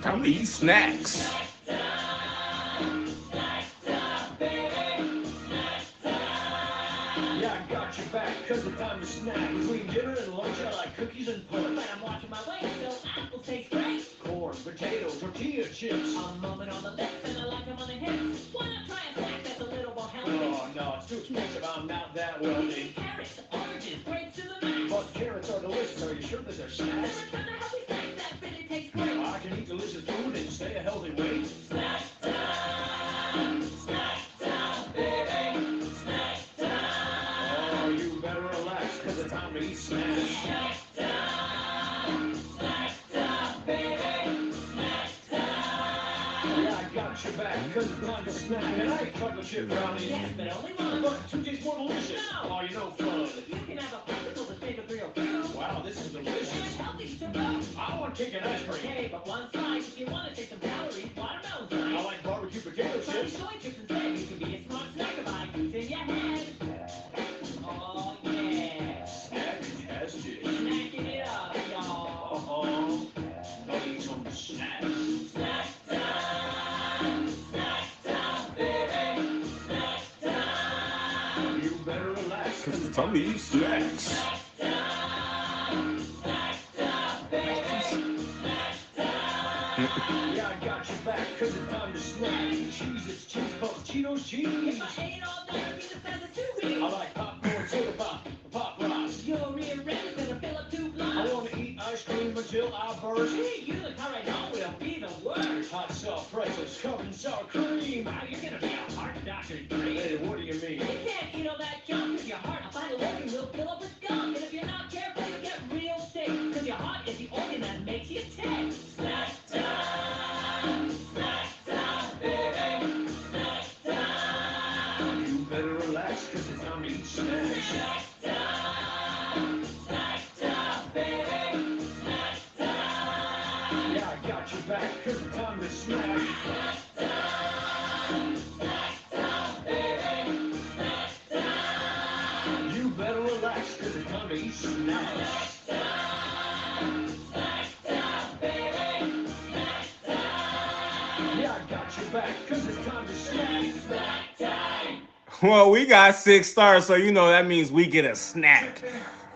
Time to eat snacks. Yeah, I got your back, cause it's time to snack. Between dinner and lunch, I like cookies and pudding. But I'm watching my weight, so apples taste great. Corn, potato, tortilla chips. I'm moving on the lips, and I like them on the hips. Why not try a snack that's a little more healthy? Oh, no, it's too expensive. I'm not that wealthy. Carrots, oranges, grapes to the max. But carrots are delicious. Are you sure that they're snacks? There are tons of healthy snacks that really taste great. I can eat delicious food and stay a healthy weight. Snack time, baby, snack time. Oh, you better relax, cause it's time to eat snacks. Snack time, baby, snack time. Yeah, I got your back, cause it's time to snack. And I eat chocolate chip brownies. Yes, but only one. But two tastes more delicious. No. Oh, you know fun. You can have a popsicle with flavor 302. Wow, this is And delicious. healthy to go. I want cake and ice cream. Okay, but one slice if you want to take some calories. Watermelon's I nice. like barbecue potato Try chips. soy chips instead. You can be a smart snacker by using your head. Oh yeah, Snack-tastic. snacking it up, y'all. Uh-oh. I'll eat some snacks. Snack time, baby, snack time. You better relax, Cause it's time to eat snacks. Yeah, I got your back, cause it's time to snack. Cheese, it's cheese puffs, Cheetos, cheese. If I ate all day, I'd be the size of 2 I weeks. like popcorn, soda pop, pop rocks. Your rear end gonna fill up 2 I blocks. want to eat ice cream until I burst. Gee, you look how right now will be the worst. Hot soft pretzels covered in sour cream. Wow, you're gonna be a heart doctor, great. Hey, what do you mean? You can't eat all that junk because your heart, a vital organ, will fill up with gunk. And if you're not careful, you'll get real sick. Because your heart is the organ that makes you tick. Snack time, baby, snack time. You better relax, cause it's time to eat snacks. Snack time, baby, snack time. Yeah, I got your back, cause it's time to snack. Baby, snack time. You better relax, cause it's time to eat snacks. Yeah, I got your back, cause it's time to snack. Well, we got 6 stars, so you know that means we get a snack.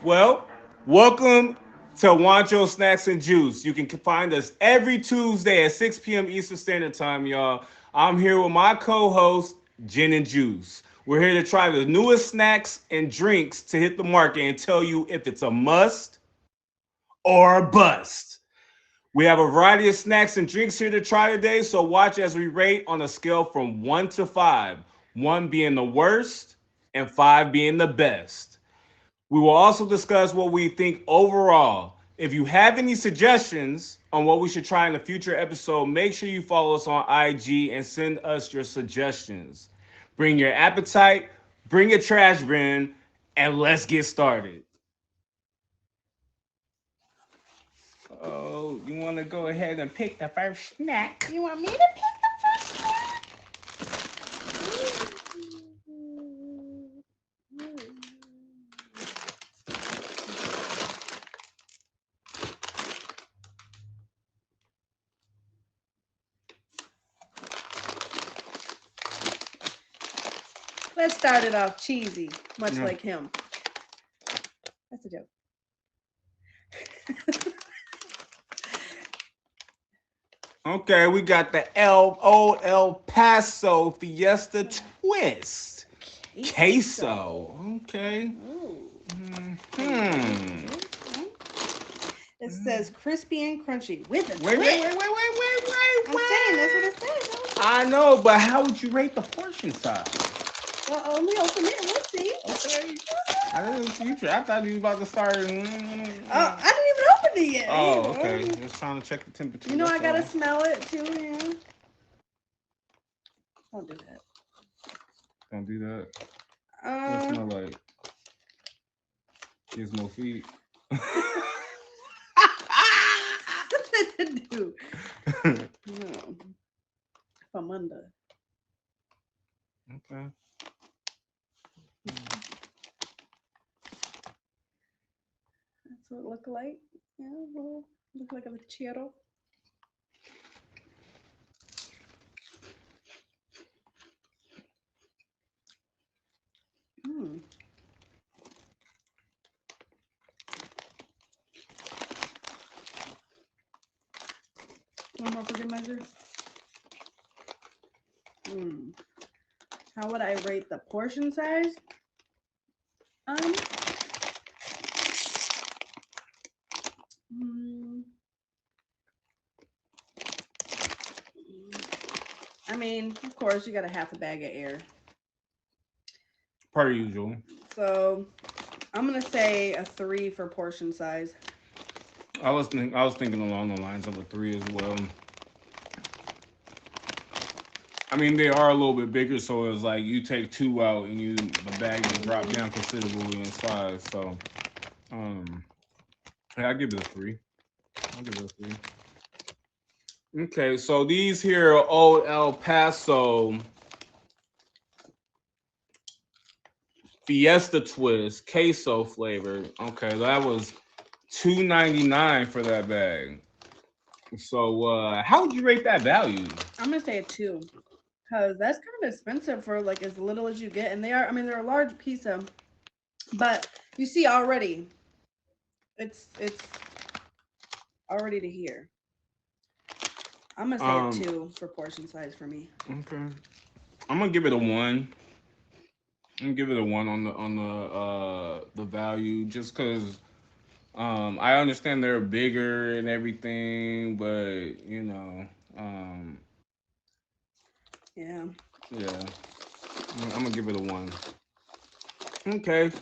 Well, welcome to Juancho Snacks and Juice. You can find us every Tuesday at 6 p.m. Eastern Standard Time, y'all. I'm here with my co-host, Gin and Juice. We're here to try the newest snacks and drinks to hit the market and tell you if it's a must or a bust. We have a variety of snacks and drinks here to try today, so watch as we rate on a scale from 1 to 5, 1 being the worst and 5 being the best. We will also discuss what we think overall. If you have any suggestions on what we should try in a future episode, make sure you follow us on IG and send us your suggestions. Bring your appetite, bring your trash bin, and let's get started. Oh, you want to go ahead and pick the first snack? You want me to pick the first one? Let's start it off cheesy, much Yeah. like him. That's a joke. Okay, we got the El Paso Fiesta Twist. Queso. Okay. Ooh. Hmm. It says crispy and crunchy with a Wait. I'm saying that's what it says. I know, but how would you rate the portion size? Well, only open it and we'll see. Okay. I didn't see you. I thought you was about to start. Oh, I didn't even open it yet. Oh, you know. okay. Just trying to check the temperature. You know, I that's gotta all. smell it too. Yeah. Don't do that. Don't do that. What it smell like? Gizmo feet. What to do? No. From under. Okay. That's what it look like. Yeah, look like a churro. more for good measure. How would I rate the portion size? I mean, of course, you got a half a bag of air. Per usual. So I'm gonna say a 3 for portion size. I was thinking along the lines of a 3 as well. I mean, they are a little bit bigger, so it's like you take 2 out and the bag will drop down considerably in size. So, yeah, I give it a 3. I'll give it a 3. Okay, so these here are Old El Paso Fiesta Twist queso flavor. Okay, that was $2.99 for that bag. So, how would you rate that value? I'm gonna say a 2, because that's kind of expensive for like as little as you get, and they are. I mean, they're a large pizza, but you see already, it's already to here. I'm gonna say a 2 for portion size for me. Okay, I'm gonna give it a 1. I'm gonna give it a 1 on the value, just because I understand they're bigger and everything, but Yeah. yeah, I'm gonna give it a 1. Okay.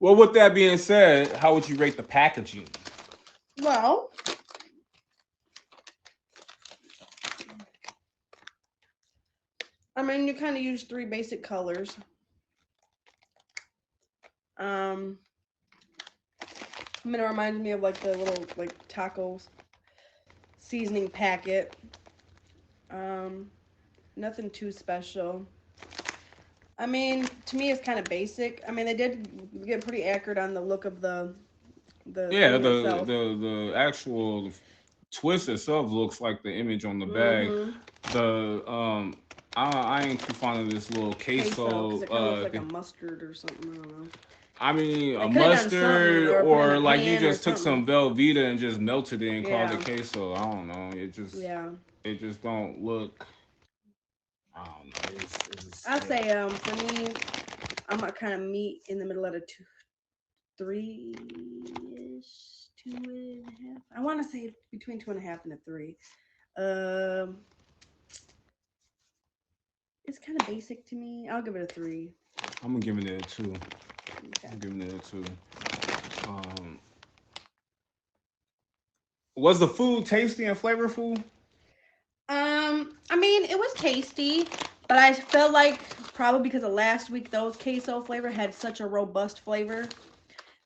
Well, with that being said, how would you rate the packaging? Well, I mean, you kind of use 3 basic colors. I mean, it reminds me of like the little like tacos seasoning packet. Nothing too special. I mean, to me, it's kind of basic. I mean, they did get pretty accurate on the look of the Yeah, thing itself. the actual twist itself looks like the image on the bag. The I ain't too fond of this little Queso, queso. because it kind of looks like a mustard or something. I don't know. I mean, They a could have done something, mustard, or put in or a like you pan or just took some something. Velveeta and just melted it and called it Yeah. queso. I don't know. Yeah. It just don't look. I don't know. I'd say for me, I'm gonna kind of meet in the middle of the 2, 3-ish, 2.5. I want to say between 2.5 and a 3. Um, it's kind of basic to me. I'll give it a 3. I'm gonna give it a 2. Okay. I'm giving it a 2. Um, was the food tasty and flavorful? I mean, it was tasty, but I felt like probably because of last week, those queso flavor had such a robust flavor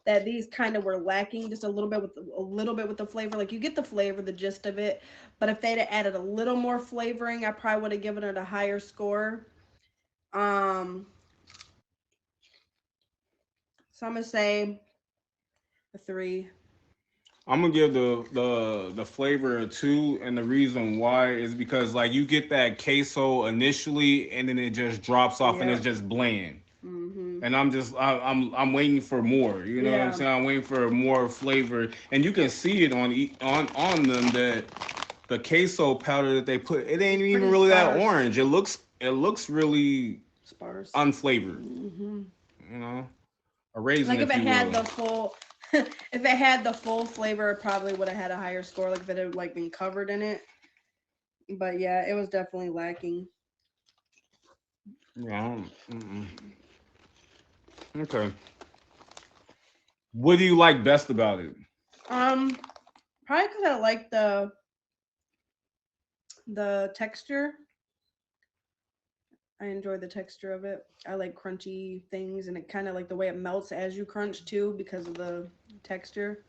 that these kind of were lacking just a little bit with the flavor. Like you get the flavor, the gist of it, but if they'd have added a little more flavoring, I probably would have given it a higher score. So I'm gonna say a 3. I'm gonna give the flavor a 2, and the reason why is because like you get that queso initially, and then it just drops off, and Yeah. it's just bland. Mm-hmm. And I'm waiting for more. You know what I'm Yeah. saying? I'm waiting for more flavor, and you can see it on them that the queso powder that they put, it ain't It's even pretty really that sparse. orange. It looks really Sparse. unflavored. Mm-hmm. You know, a raisin, Like if if it you had will. the full, if it had the full flavor, it probably would have had a higher score. Like if it had like been covered in it. But yeah, it was definitely lacking. Yeah. Okay. What do you like best about it? Probably because I like the texture. I enjoy the texture of it. I like crunchy things, and it kind of like the way it melts as you crunch too because of the texture.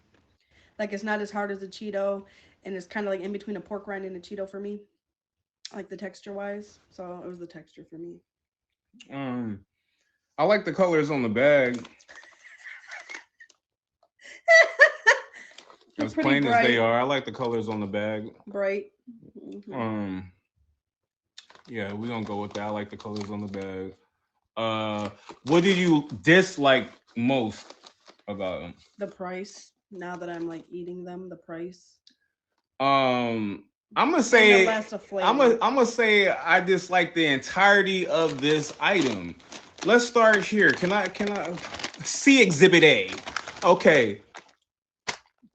Like it's not as hard as a Cheeto, and it's kind of like in between a pork rind and a Cheeto for me, like the texture wise. So it was the texture for me. Um, I like the colors on the bag. They're As pretty plain as they bright. are, I like the colors on the bag. Bright. Mm-hmm. Yeah, we gonna go with that. I like the colors on the bag. What do you dislike most about The price. Now that I'm like eating them, the price. them? I'm gonna And the say less of I'm flavor. gonna say I dislike the entirety of this item. Let's start here. Can I see Exhibit A? Okay,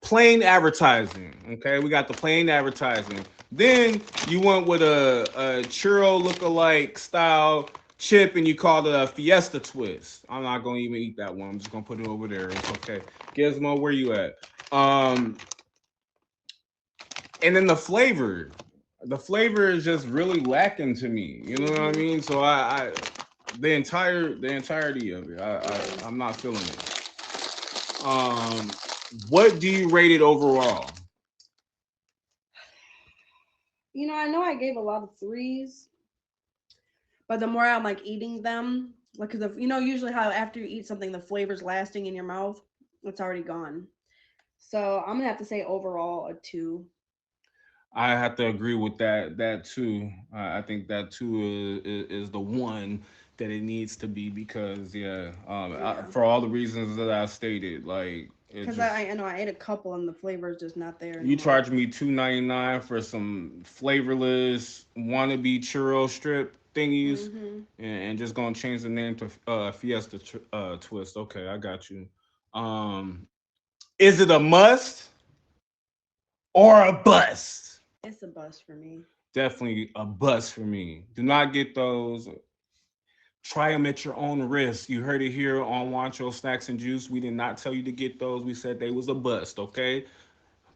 plain advertising. Okay, we got the plain advertising. Then you went with a churro look-alike style chip and you called it a Fiesta twist. I'm not gonna even eat that one. I'm just gonna put it over there. It's okay. Gizmo, where you at? Um, and then the flavor is just really lacking to me. You know what I mean? So I the entirety of it, I'm not feeling it. Um, what do you rate it overall? I know I gave a lot of threes, but the more I'm like eating them, like, cause usually how after you eat something, the flavor's lasting in your mouth, it's already gone. So I'm gonna have to say overall a two. I have to agree with that too. I think that too is the one that it needs to be because yeah, Yeah. for all the reasons that I stated, like it Cause just I know I ate a couple and the flavor is just not there you anymore. charge me $2.99 for some flavorless wannabe churro strip thingies, Mhm. and just gonna change the name to Fiesta Twist. Okay, I got you. Um, is it a must or a bust? It's a bust for me. Definitely a bust for me. Do not get those. Try them at your own risk. You heard it here on Juancho Snacks and Juice. We did not tell you to get those. We said they was a bust, okay?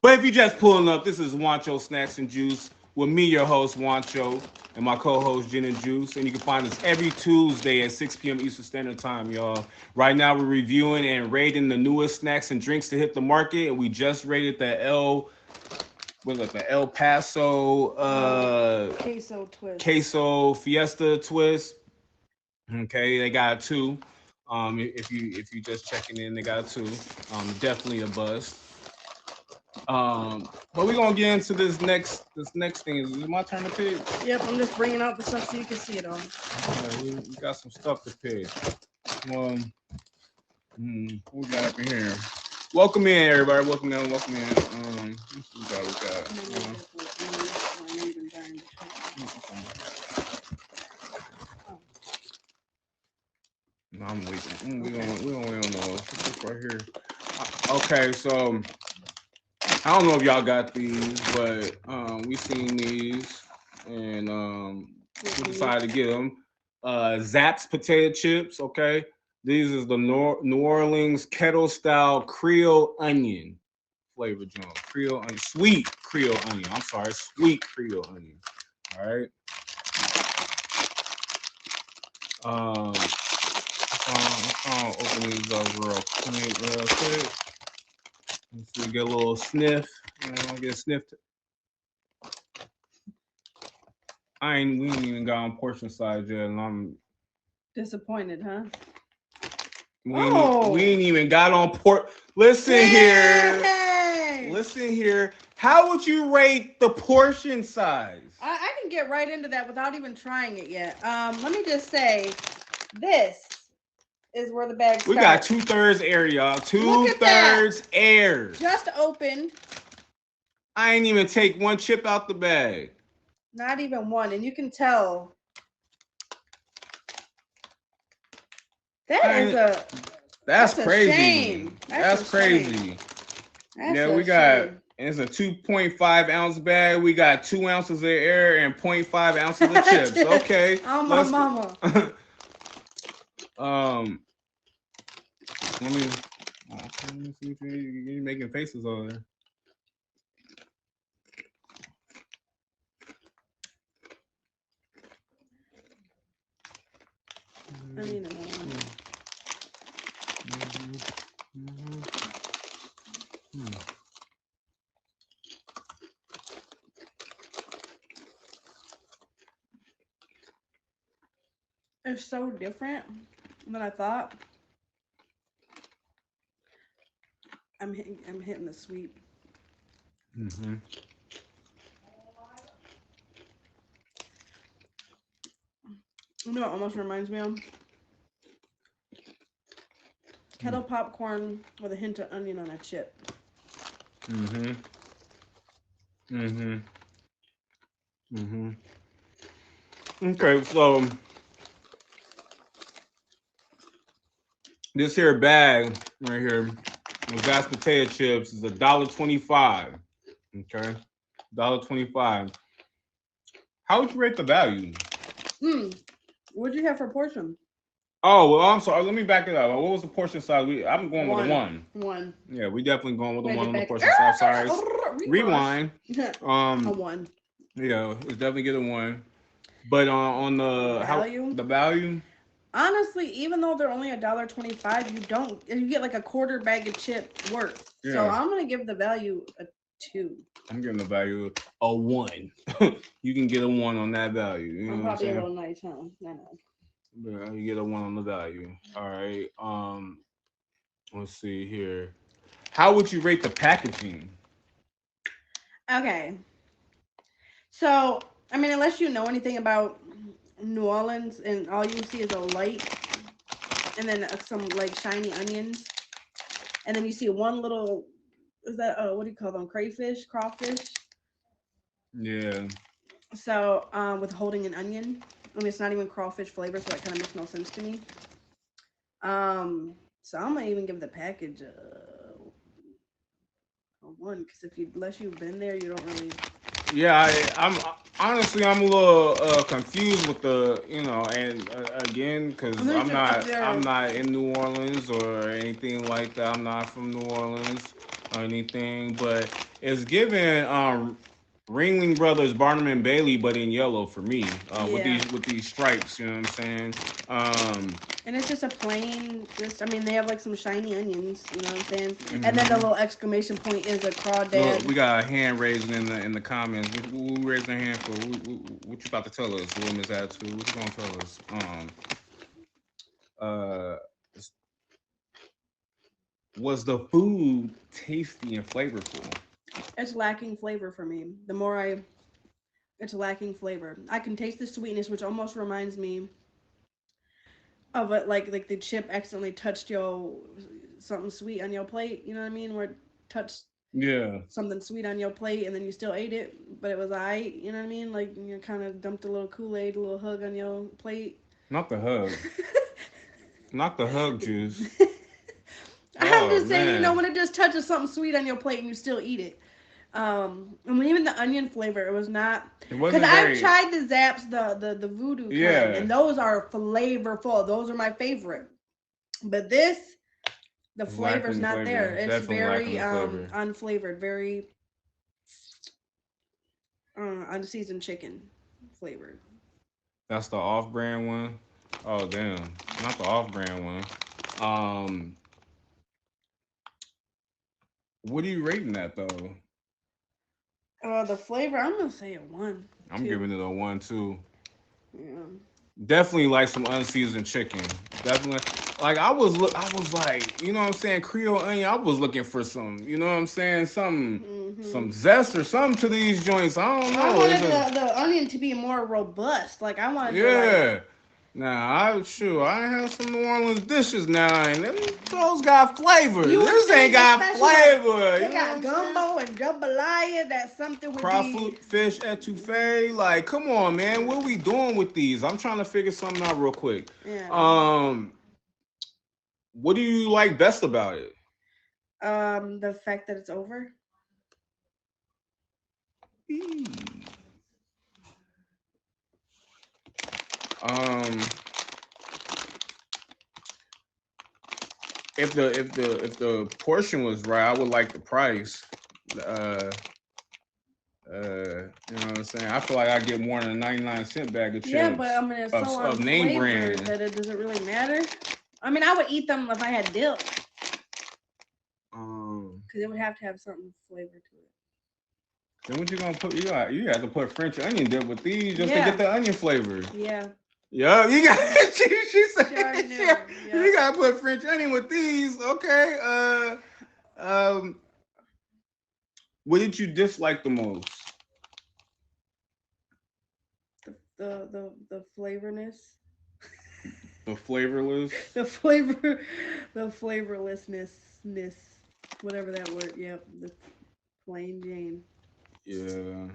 But if you're just pulling up, this is Juancho Snacks and Juice with me, your host, Juancho, and my co-host, Gin and Juice. And you can find us every Tuesday at 6 p.m. Eastern Standard Time, y'all. Right now, we're reviewing and rating the newest snacks and drinks to hit the market. And we just rated the El Paso Queso twist. Queso Fiesta Twist. Okay, they got two. If you just checking in, they got two. Definitely a buzz. But we're gonna get into this next thing. Is it my turn to pick? Yep, I'm just bringing out the stuff so you can see it all. Yeah, we got some stuff to pick. Um, what we got up in here? Welcome in, everybody. Welcome in. Welcome in. Let's see what we got. No, I'm waiting. We don't wait on those. What's this right here? Okay, so I don't know if y'all got these, but we seen these, and we decided to get them. Zapp's potato chips. Okay, these is the New Orleans kettle style Creole onion flavor joint. Creole onion, sweet Creole onion. I'm sorry, sweet Creole onion. All right. Um, I'll open these up real quick. Let's see, get a little sniff. Get a sniff. We ain't even got on portion size yet, and Disappointed, huh? we ain't even got on port. Listen here, listen here. How would you rate the portion size? I can get right into that without even trying it yet. Let me just say, this is where the bag starts. We got 2/3 air, y'all. 2/3 air. Just opened. I ain't even take one chip out the bag. Not even one, and you can tell. That's crazy. Shame. That's crazy. That's we got. It's a 2.5 ounce bag. We got 2 ounces of air and 0.5 ounces of chips. Okay. Oh my mama. Let me see what you're making faces over there. I need another one. It's so different than I thought. I'm hitting the sweet. Mm-hmm. You know, it almost reminds me of kettle popcorn with a hint of onion on a chip. Mm-hmm. Mm-hmm. Mm-hmm. Okay, so this here bag right here with mashed potato chips is $1.25. Okay, $1.25. How would you rate the value? Hmm. What'd you have for portion? Oh well, I'm sorry. Let me back it up. What was the portion size? I'm going with a One. one. One. Yeah, we definitely going with a Wait, one it on the back. portion size. Sorry. Rewind. Rewind. A Um, one. yeah, it's definitely get a one. But on the how Value. the value? Honestly, even though they're only $1.25, you get like a quarter bag of chip worth. So Yeah, I'm gonna give the value a 2. I'm giving the value a one. You can get a one on that value. You know I'm what I'm probably a saying? little nice, huh? I know. Yeah, you get a one on the value. All right. Let's see here. How would you rate the packaging? Okay. So, I mean, unless you know anything about New Orleans and all you see is a light and then some like shiny onions, and then you see one little, is that, what do you call them? Crayfish? Crawfish? Yeah. So, with holding an onion. I mean, it's not even crawfish flavor, so that kind of makes no sense to me. So I'm gonna even give the package a one because if you unless you've been there, you don't really. Yeah, I'm honestly I'm a little confused with the and again I'm because gonna just up I'm there. not in New Orleans or anything like that. I'm not from New Orleans or anything, but it's given Ringling Brothers Barnum and Bailey, but in yellow for me Yeah, with these stripes. You know what I'm saying? Um, and it's just a plain. Just I mean, they have like some shiny onions. You know what I'm saying? And then the mhm. little exclamation point is a Look, crawdad. we got a hand raising in the comments. Who raised their hand for? What you about to tell us? What Miss Attitude? What you gonna tell us? Uh, was the food tasty and flavorful? It's lacking flavor for me. The more I, it's lacking flavor. I can taste the sweetness, which almost reminds me of it, like the chip accidentally touched your something sweet on your plate. You know what I mean? Where it touched Yeah, something sweet on your plate and then you still ate it, but it was alright. You know what I mean? Like you kind of dumped a little Kool-Aid, a little hug on your plate. not the hug, not the hug juice. I'm Oh just saying, man, when it just touches something sweet on your plate and you still eat it. And even the onion flavor, it was not it because wasn't I've very. tried the Zaps, the voodoo kind, Yeah, and those are flavorful. Those are my favorite. But this, the it's flavor's lacking the not flavor. there. It's Definitely lacking very the flavor. unflavored, very unseasoned chicken flavored. That's the off-brand one. Oh damn, not the off-brand one. Um, what are you rating that though? The flavor, I'm gonna say a one, I'm two. giving it a one too. Yeah. Definitely like some unseasoned chicken. Definitely. Like I was like, you know what I'm saying, Creole onion. I was looking for some, you know what I'm saying, Hmm. some zest or something to these joints. I don't I know. It's wanted just the onion to be more robust. Like I wanted to like. yeah. Now I had some New Orleans dishes now, and those got flavor. You would This ain't think, got especially like flavor. they You know what got I'm saying? gumbo and jambalaya, that something would be. Crawfish etouffee. Like, come on, man. What are we doing with these? I'm trying to figure something out real quick. Yeah. Um, what do you like best about it? The fact that it's over. Um, if the portion was right, I would like the price. Uh, you know what I'm saying? I feel like I get more than a 99-cent bag of Yeah, but chips I mean it's so of name unflavored brand. that it doesn't really matter. I mean, I would eat them if I had dip, Um, because it would have to have something flavor to it. then what you gonna put? You have to put French onion dip with these just to get Yeah, the onion flavor. yeah. Yeah, you got. She said, She already knew. yeah, Yeah. you gotta put French onion with these. Okay. Um, what did you dislike the most? The flavorness, The flavorless. the flavor, the flavorlessness, whatever that word. Yep, the plain Jane. Yeah.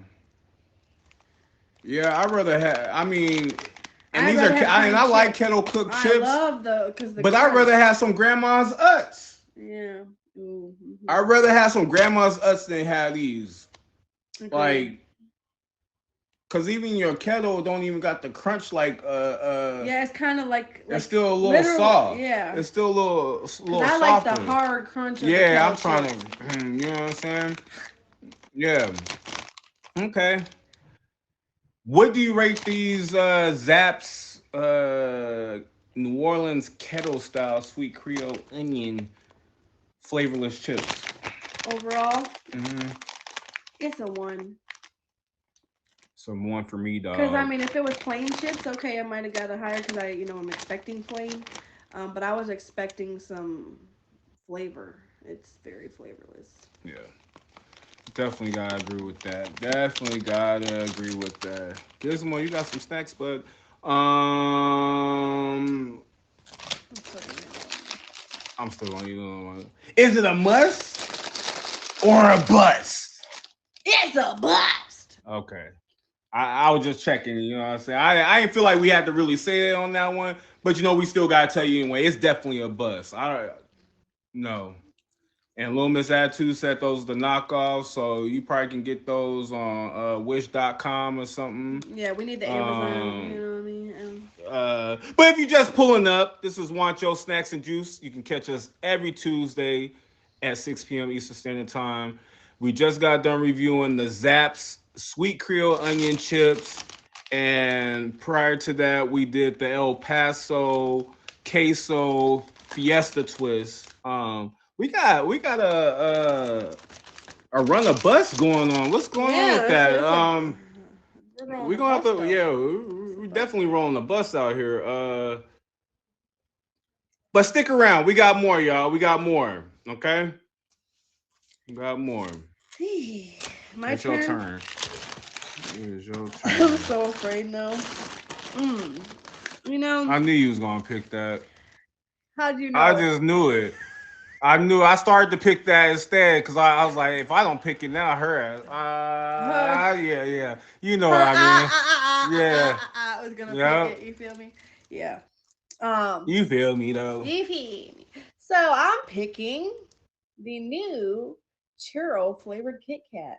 Yeah, I'd rather have. I mean, and I'd these are. rather have I mean, plain I like chips. kettle cooked I chips, love because the but I'd crunch. rather have some grandma's Utz. Yeah. Ooh, I'd rather have some grandma's Utz than have these. agreed. Like, cause even your kettle don't even got the crunch like Yeah, it's kind of it's like still a little literally. soft. Yeah. It's still a Cause little I like the softer. hard crunch of the Yeah, kettle I'm trying chips. to you know what I'm saying? Yeah. Okay. What do you rate these Zapp's New Orleans kettle style sweet Creole onion flavorless chips? Overall, Mm-hmm. it's a 1. Some one for me, Cause I dog. mean, if it was plain chips, okay, I might have got a higher. Cause I'm expecting plain, but I was expecting some flavor. It's very flavorless. Yeah. Definitely gotta agree with that. Definitely gotta agree with that. Gizmo, you got some snacks, but I'm putting it I'm still on you. Is it a must or a bust? It's a blast. Okay. I was just checking, you know what I'm saying? I didn't feel like we had to really say it on that one, but we still gotta tell you anyway. It's definitely a bust. I no. And Little Miss Attitude said those are the knockoffs, so you probably can get those on wish.com or something. Yeah, we need the Amazon. You Um, know what I mean? but if you're just pulling up, this is Juancho Snacks and Juice. You can catch us every Tuesday at 6 p.m. Eastern Standard Time. We just got done reviewing the Zapp's Sweet Creole Onion Chips. And prior to that, we did the El Paso Queso Fiesta Twist. We got a run of bus going on. What's going on with Yeah, that? we're going We're to gonna have bust to, though. yeah, It's a we're bust. definitely rolling the bus out here. But stick around. We got more, y'all. We got more. Okay, we got more. My It's your turn. turn. It's your I'm turn. so afraid now. Mm. You know, I knew you was gonna pick that. how do you I know? just knew it. I knew I started to pick that instead because I was like, if I don't pick it now, her ass. Her, Yeah, yeah. You know what her, I mean? Yeah, I was gonna pick yeah. it. You feel me? Yeah. Um, You feel me though? you feel me? So I'm picking the new churro flavored Kit Kat.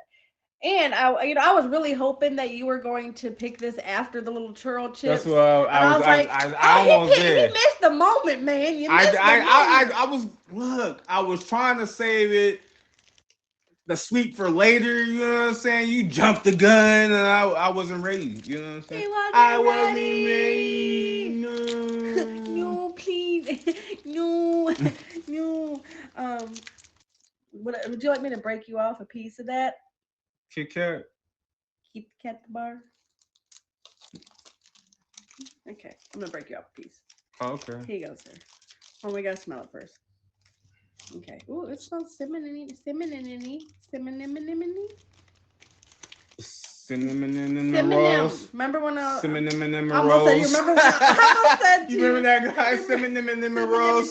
And I was really hoping that you were going to pick this after the little churro That's chips. what And I I was. was like, I almost he did. missed the moment, man. You missed the moment. I was look. I was trying to save it the sweet for later. You know what I'm saying? You jumped the gun, and I wasn't ready. You know what I'm saying? He I wasn't wasn't ready. ready. No. No, please. No. No. Um, would you like me to break you off a piece of that? Kit Kat. Keep the cat the bar. Okay, I'm gonna break you off a piece. Oh, okay. Here you go, sir. Oh, we gotta smell it first. Okay. Ooh, it smells cinnamon. Cinnamon in the Cinnamon. rolls. Remember when Cinnamon in the I almost said you rolls. remember when I almost said to You remember you that guy? Cinnamon in the rolls.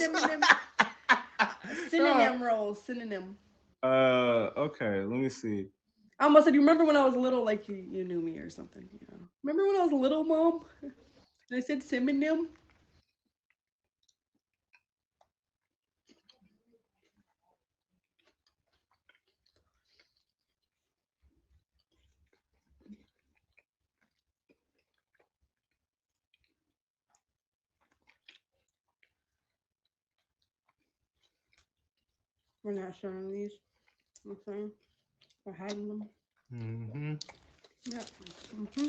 synonym rolls, synonym. Okay. Let me see. I almost said you remember when I was little, like you knew me or something. Remember when I was little, mom? And I said synonym. We're not showing these. Okay. We're hiding them. Mm-hmm. Yeah. Mm-hmm.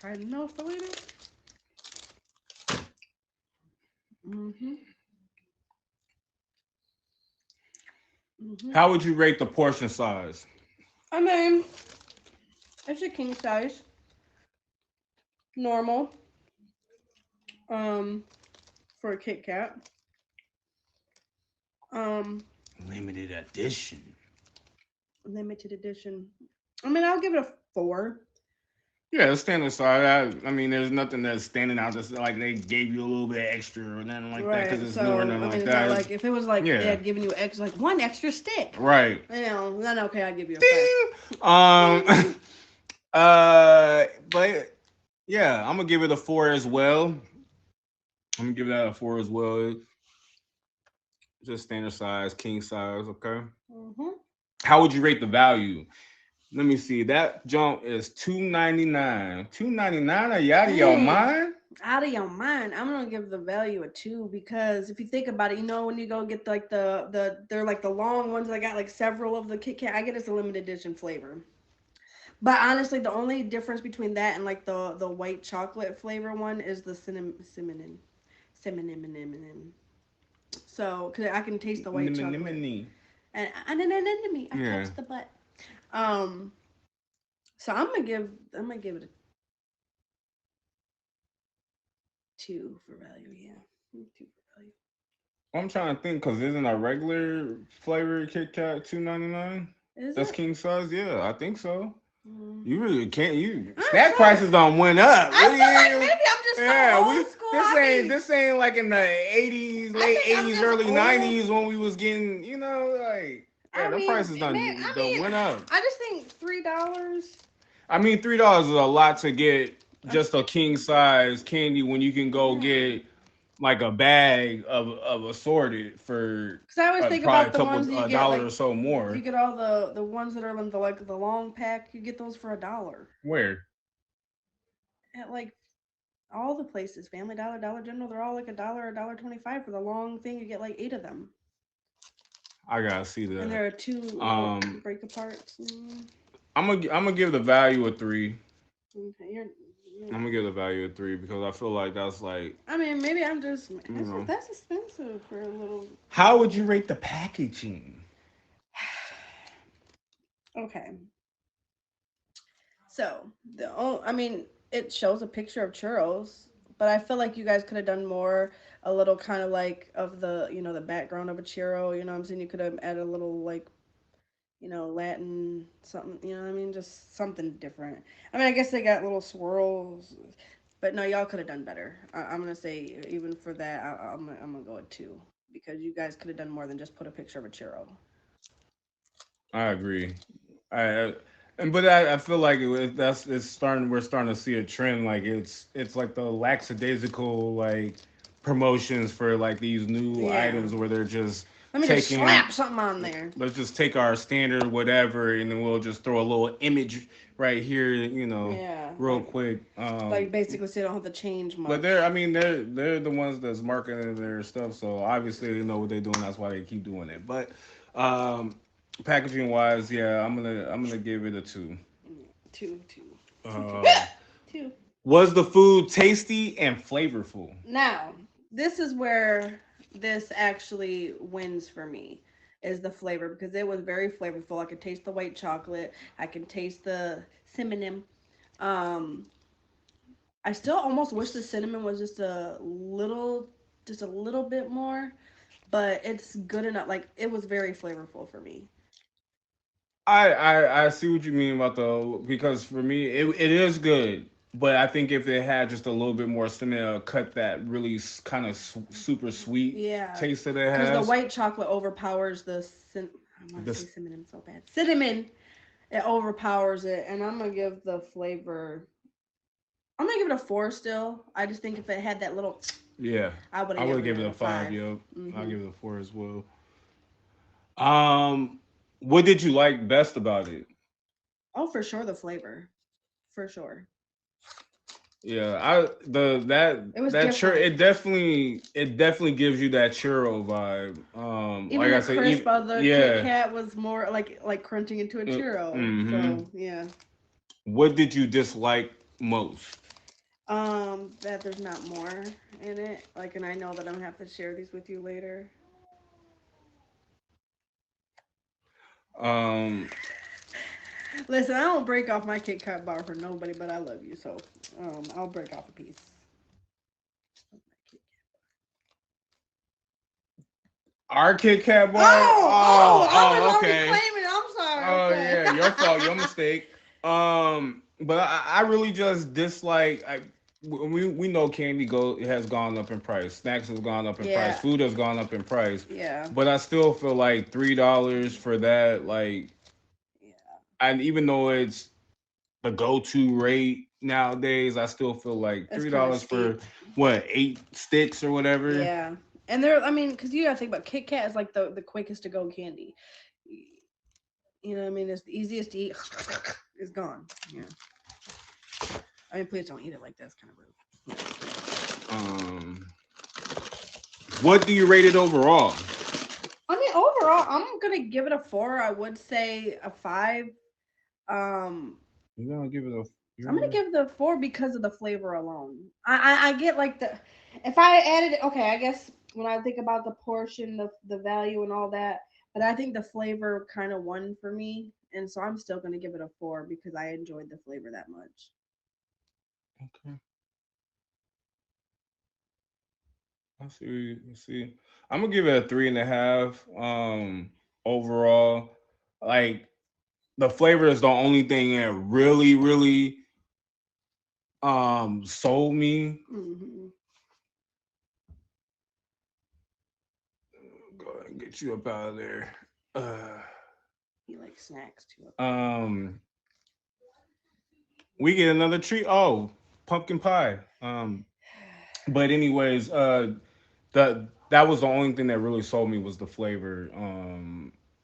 Hiding those for later. Mm-hmm. Mm-hmm. How would you rate the portion size? I mean, it's a king size, normal. Um, for a Kit Kat. Um, Limited edition. limited edition. I mean, I'll give it a 4. Yeah, the standard size. I mean, there's nothing that's standing out that's like they gave you a little bit extra or nothing like that because Right. it's new or So nothing I mean, like it's not that. like if it was like they Yeah. had given you like one extra stick. Right. Then okay, I'd give you a 5. Ding. Ding. But Yeah, I'm gonna give it a 4 as well. I'm gonna give that a 4 as well. Just standard size, king size. Okay. Mm-hmm. How would you rate the value? Let me see. That jump is 299. 299? Are you out of your Dang. mind? Out of your mind. I'm gonna give the value a 2 because if you think about it, you know when you go get like they're like the long ones. I got like several of the Kit Kat. I get it's a limited edition flavor. But honestly, the only difference between that and like the white chocolate flavor one is the cinnamon. So, cause I can taste the white chocolate, Nimini. and then enemy, I Yeah. touched the butt. Um, so I'm gonna give it a 2 for value. Yeah, 2 for value. I'm trying to think because isn't a regular flavor Kit Kat 299? Is That's it? king size? Yeah, I think so. Mm. You really can't. You I'm snack trying. prices don't went up. I What feel like do maybe you? I'm just so Yeah, we old school. this I ain't mean, this ain't like in the 80s, I late think I'm 80s, just early old. 90s when we was getting, like yeah, I the mean, prices man, done went up. I just think $3. I mean, $3 is a lot to get A, just a king size candy when you can go yeah. get like a bag of assorted for Cause I always think probably a about the couple ones that you a get dollar or like so you more. get all the ones that are in the like the long pack. You get those for $1 Where? at like all the places. Family Dollar, Dollar General. They're all like $1, $1.25 for the long thing. You get like 8 of them, I gotta see and that. there are two little Um, break aparts. Mm, I'm gonna give the value a 3. okay, I'm gonna give the value a 3 because I feel like that's like I mean, maybe I'm just you know. that's expensive for a little. How would you rate the packaging? Okay, so I mean, it shows a picture of churros, but I feel like you guys could have done more. A little kind of like of the the background of a churro. You know what I'm saying? You could have added a little like Latin something. You know what I mean? Just something different. I mean, I guess they got little swirls, but no, y'all could have done better. I'm gonna say even for that, I'm gonna go with 2 because you guys could have done more than just put a picture of a churro. I agree. I and but I feel like that's it's starting. We're starting to see a trend. Like it's like the lackadaisical like promotions for like these new Yeah. items where they're just Let me just taking. slap something on there. Let's just take our standard whatever, and then we'll just throw a little image right here. Yeah, Real quick. like basically, so you don't have to change But much. they're the ones that's marketing their stuff, so obviously they know what they're doing. That's why they keep doing it. But um, packaging wise, yeah, I'm gonna give it a 2. Two, two, two. Um, Two. was the food tasty and flavorful? Now, this is where this actually wins for me is the flavor because it was very flavorful. I could taste the white chocolate. I can taste the cinnamon. Um, I still almost wish the cinnamon was just a little bit more, but it's good enough. Like it was very flavorful for me. I see what you mean about the because for me it is good, but I think if it had just a little bit more cinnamon, it'll cut that really kind of super sweet Yeah, taste that it because the has. white chocolate overpowers I want to say This cinnamon so bad. Cinnamon, it overpowers it, and I'm gonna give the flavor. I'm gonna give it a 4 still. I just think if it had that little, Yeah, I would I have would given give it it a a 5. 5. Yep, I'll Hmm. give it a 4 as well. Um, what did you like best about it? Oh, for sure, the flavor, for sure. Yeah, I the It was that chur different. it definitely gives you that churro vibe. Even Like I the said, crisp of the Kit yeah. Kat was more like crunching into a churro. Mm-hmm. So yeah. What did you dislike most? That there's not more in it. Like, and I know that I'm gonna have to share these with you later. Um, Listen, I don't break off my Kit Kat bar for nobody, but I love you, so I'll break off a piece. our Kit Kat bar. I was already Okay. claiming. I'm sorry. Oh Okay. yeah, your fault, your mistake. But I really just dislike. We know candy has gone up in price. Snacks has gone up in price. Yeah, Food has gone up in price. yeah, But I still feel like $3 for that. Like, yeah. and even though it's the go-to rate, nowadays. I still feel like It's kind of $3 steep. for what 8 sticks or whatever. Yeah, and there. I mean, because you gotta think about Kit Kat is like the quickest to go candy. You know what I mean? It's the easiest to eat. It's gone. Yeah. I mean, please don't eat it like that's kind of rude. Um, what do you rate it overall? I mean, overall, I'm gonna give it a 4. I would say a 5. Um, You're gonna give it a. I'm gonna give the 4 because of the flavor alone. I get like the if I added it, okay, I guess when I think about the portion, the value and all that, but I think the flavor kind of won for me, and so I'm still gonna give it a 4 because I enjoyed the flavor that much. Okay, I see. I see. I'm gonna give it a 3.5. Overall, like the flavor is the only thing that really sold me. Hmm. Go ahead and get you up out of there. Uh, You like snacks too. um, we get another treat. Oh, pumpkin pie. But anyways, that was the only thing that really sold me was the flavor.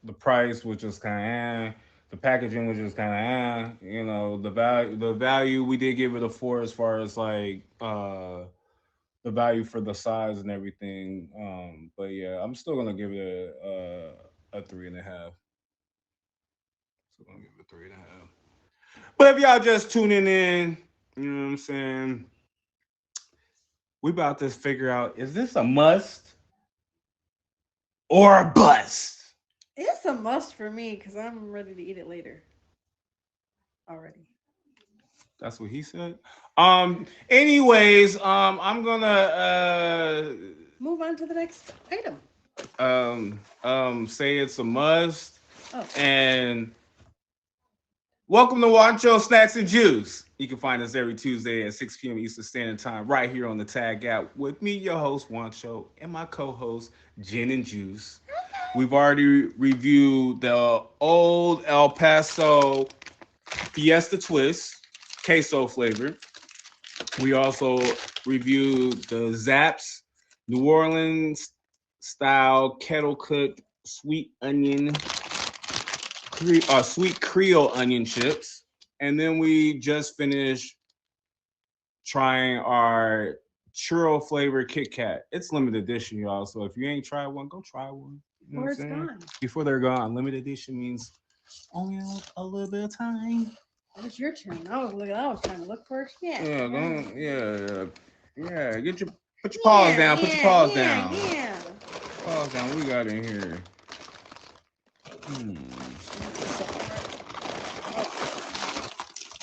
The price was just kind of, the packaging was just kind of, the value we did give it a 4 as far as like the value for the size and everything. But yeah, I'm still gonna give it a 3.5. Still gonna give it a 3.5. But if y'all just tuning in, you know what I'm saying? We about to figure out, is this a must or a bust? It's a must for me because I'm ready to eat it later already. That's what he said. Anyways, I'm gonna Move on to the next item. say it's a must. Oh, And welcome to Juancho Snacks and Juice. You can find us every Tuesday at 6 p.m. Eastern Standard Time right here on the Tag app with me, your host, Juancho, and my co-host, Gin and Juice. We've already reviewed the old El Paso Fiesta Twist, queso flavor. We also reviewed the Zaps New Orleans style kettle cooked sweet Creole onion chips. And then we just finished trying our churro flavor Kit Kat. It's limited edition, y'all. So if you ain't tried one, go try one. You know what before I'm it's saying? gone. Before they're gone. Limited edition means only a little bit of time. It's your turn. I was trying to look for it. Yeah. Yeah, go, yeah, yeah. Put your paws Yeah, down. Put your paws yeah, down. yeah. Paws down. What we got in here? Hmm.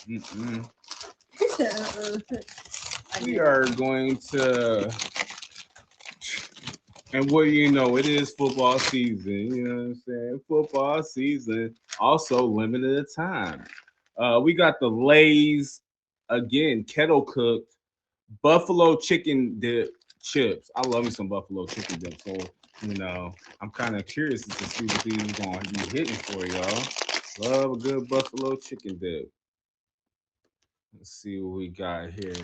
Mm-mm. I We knew it. are going to, and what do you know? It is football season. You know what I'm saying? Football season. Also limited time. We got the Lay's again, kettle cooked buffalo chicken dip chips. I love me some buffalo chicken dip. So, I'm kind of curious to see what these are going to be hitting for y'all. Love a good buffalo chicken dip. Let's see what we got here.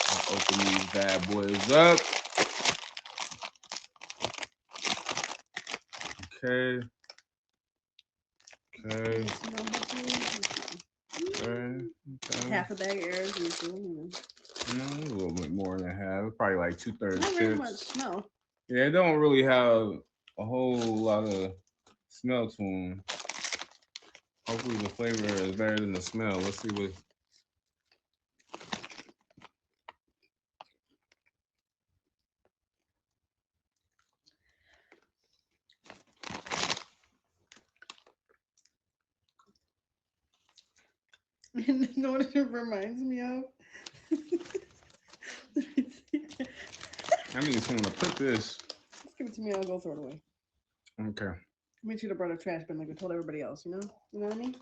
I'll open these bad boys up. Okay. Okay. Okay. Okay. Half a bag of air as usual. A little bit more than half. Probably like two-thirds Not very much chips. smell. Yeah, it don't really have a whole lot of smell to them. Hopefully the flavor is better than the smell. Let's see what. You know what it reminds me of? I need someone to put this. Just give it to me. I'll go throw it away. Okay. We should have brought a trash bin like we told everybody else. You know. You know what I mean?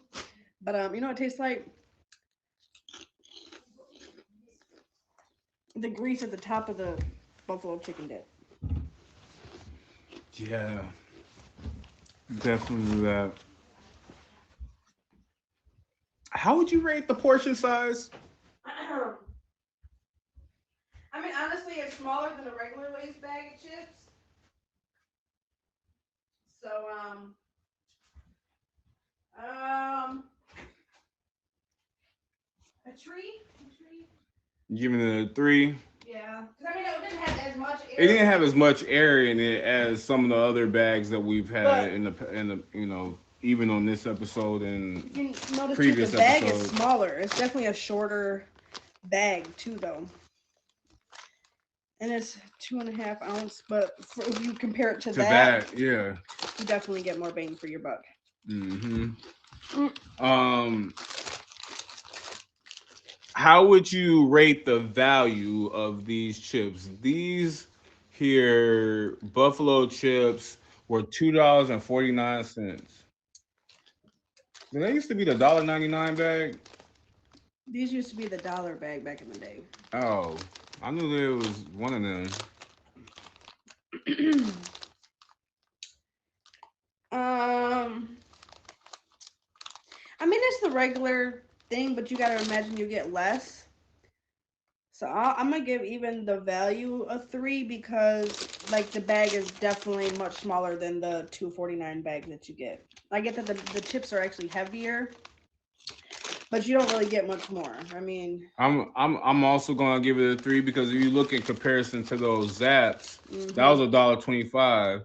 But you know what it tastes like? The grease at the top of the buffalo chicken dip. Yeah, definitely that. How would you rate the portion size? I mean, honestly, it's smaller than a regular Lay's bag of chips. So, um, a tree? A tree? Giving it a 3. Yeah. Because, I mean, it didn't have as much It air. didn't have as much air in it as some of the other bags that we've had But in the even on this episode and you notice too, previous the bag is episodes. smaller. It's definitely a shorter bag too, though. And it's 2.5 ounce. But if you compare it to To that, that, yeah. you definitely get more bang for your buck. Mm-hmm. How would you rate the value of these chips? These here Buffalo chips were $2.49. They used to be the $1.99 bag. These used to be the dollar bag back in the day. Oh, I knew there was one of them. I mean, it's the regular thing, but you gotta imagine you get less. So I'm gonna give even the value a 3 because like the bag is definitely much smaller than the 2.49 bag that you get. I get that the chips are actually heavier, but you don't really get much more. I mean, I'm also gonna give it a 3 because if you look in comparison to those Zaps, that was $1.25.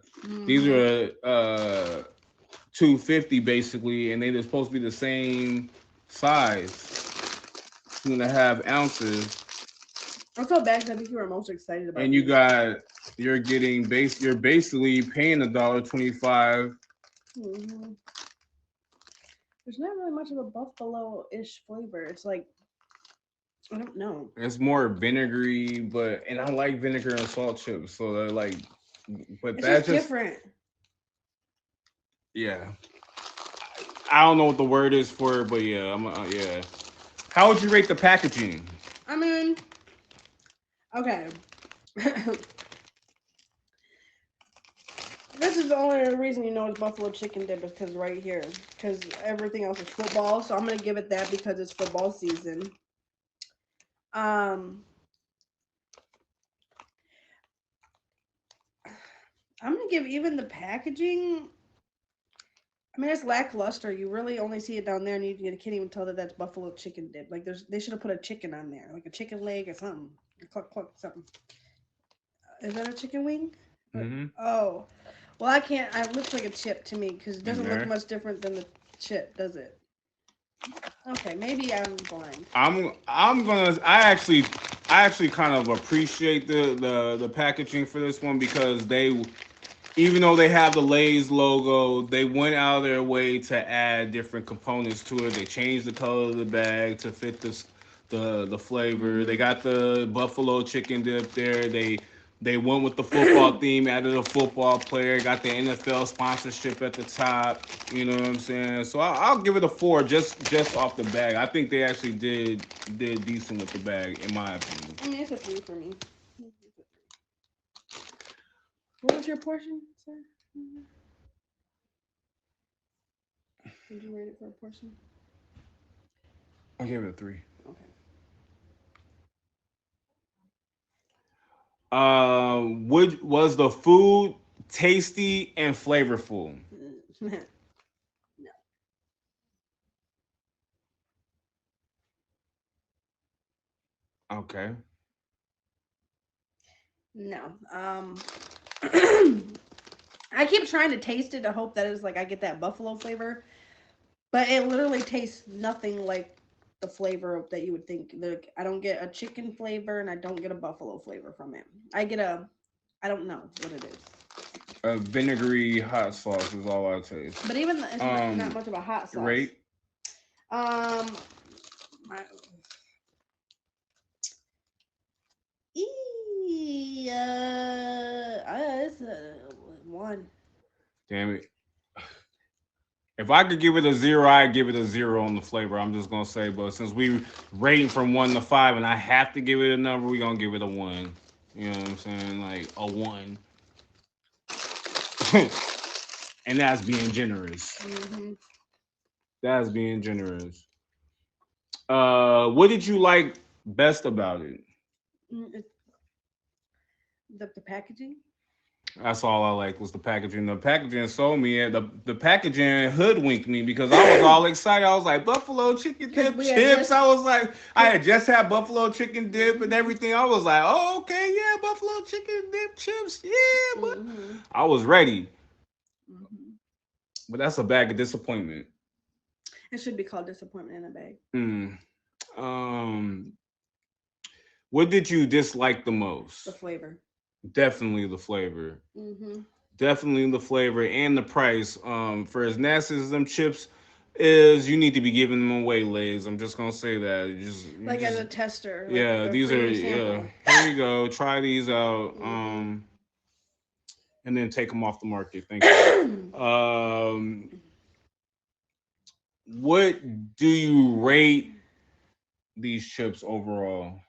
These mhm. are 250 basically, and they're supposed to be the same size, 2.5 ounces. What's up, bags? I think you were most excited about And you these. got you're basically paying $1.25. Hmm. There's not really much of a buffalo-ish flavor. It's like I don't know. It's more vinegary, and I like vinegar and salt chips, so they're like, but It's that just just different. yeah. I don't know what the word is for it, but yeah, yeah. How would you rate the packaging? I mean, okay. This is the only reason you know it's buffalo chicken dip is because right here, because everything else is football. So I'm gonna give it that because it's football season. Um, I'm gonna give even the packaging. I mean, it's lackluster. You really only see it down there, and you can't even tell that that's buffalo chicken dip. Like they should have put a chicken on there, like a chicken leg or something. Cluck cluck something. Is that a chicken wing? Mm-hmm. Oh, well, I can't. It looks like a chip to me because it In doesn't look there. much different than the chip, does it? Okay, maybe I'm blind. I actually kind of appreciate the packaging for this one because they, even though they have the Lay's logo, they went out of their way to add different components to it. They changed the color of the bag to fit the flavor. They got the buffalo chicken dip there. They went with the football theme, added a football player, got the NFL sponsorship at the top. You know what I'm saying? So I'll give it a 4 just off the bag. I think they actually did decent with the bag in my opinion. I mean, it's a 3 for me. What was your portion, sir? Did you rate it for a portion? I give it a 3. Okay. Would was the food tasty and flavorful? No. Okay. No. I keep trying to taste it to hope that it's like I get that buffalo flavor, but it literally tastes nothing like the flavor that you would think. Like I don't get a chicken flavor and I don't get a buffalo flavor from it. I don't know what it is. A vinegary hot sauce is all I taste. But even it's not Um, much of a hot sauce. rate. Um, my, it's a 1. Damn it. If I could give it a 0, I'd give it a 0 on the flavor. I'm just gonna say, but since we rating from 1 to 5, and I have to give it a number, we gonna give it a 1. You know what I'm saying? Like a 1, and that's being generous. Mm-hmm. That's being generous. What did you like Best about it. It's the packaging. That's all I like was the packaging. The packaging sold me, and the packaging hoodwinked me because I was all excited. I was like, buffalo chicken Because dip we had chips. just I was like, I had just had buffalo chicken dip and everything. I was like, oh, okay, yeah, buffalo chicken dip chips. Yeah, but hmm I was ready. hmm But that's a bag of disappointment. It should be called disappointment in a bag. Mm. Um, what did you dislike the The most? flavor. Definitely the flavor. hmm Definitely the flavor and the price. For as nasty as them chips is, you need to be giving them away, Lays. I'm just gonna say that. You Like as just a tester, like yeah. a These are free yeah. sample. Here you go. Try these out. hmm And then take them off the market. Thank you. What do you rate these chips overall?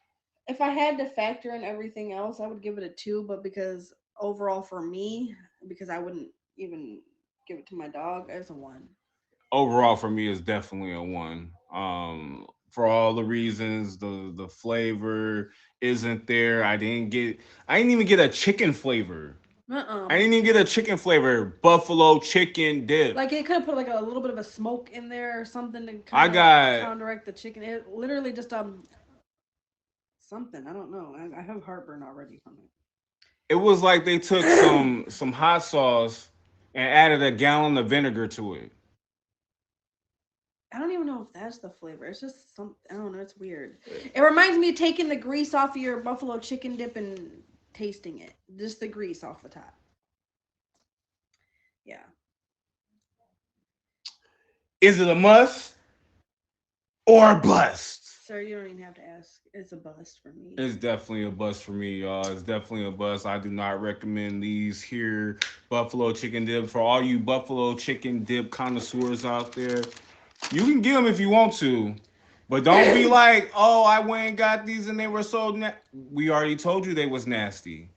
If I had to factor in everything else, I would give it a two. But because overall for me, because I wouldn't even give it to my dog, as a one. Overall, for me, is definitely a one. For all the reasons, the flavor isn't there. I didn't even get a chicken flavor. I didn't even get a chicken flavor. Buffalo chicken dip. Like it could have put like a little bit of a smoke in there or something to I kind of got. counteract the chicken. It literally just something. I don't know. I have heartburn already from it. It was like they took some hot sauce and added a gallon of vinegar to it. I don't even know if that's the flavor. It's just some. I don't know. It's weird. It reminds me of taking the grease off of your buffalo chicken dip and tasting it. Just the grease off the top. Yeah. Is it a must or a bust? Sir, you don't even have to ask. It's a bust for me. It's definitely a bust for me, y'all. It's definitely a bust. I do not recommend these here buffalo chicken dip for all you buffalo chicken dip connoisseurs out there. You can get them if you want to, but don't be like, "Oh, I went and got these and they were so." We already told you they was nasty.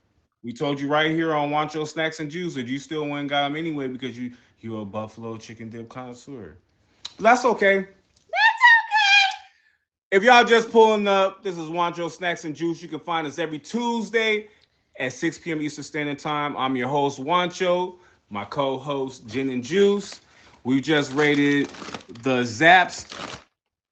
We told you right here on Juancho Snacks and Juice that you still went and got them anyway because you're a buffalo chicken dip connoisseur. But that's okay. If y'all just pulling up, this is Juancho Snacks and Juice. You can find us every Tuesday at 6 p.m. Eastern Standard Time. I'm your host, Juancho, my co-host, Gin and Juice. We just rated the Zaps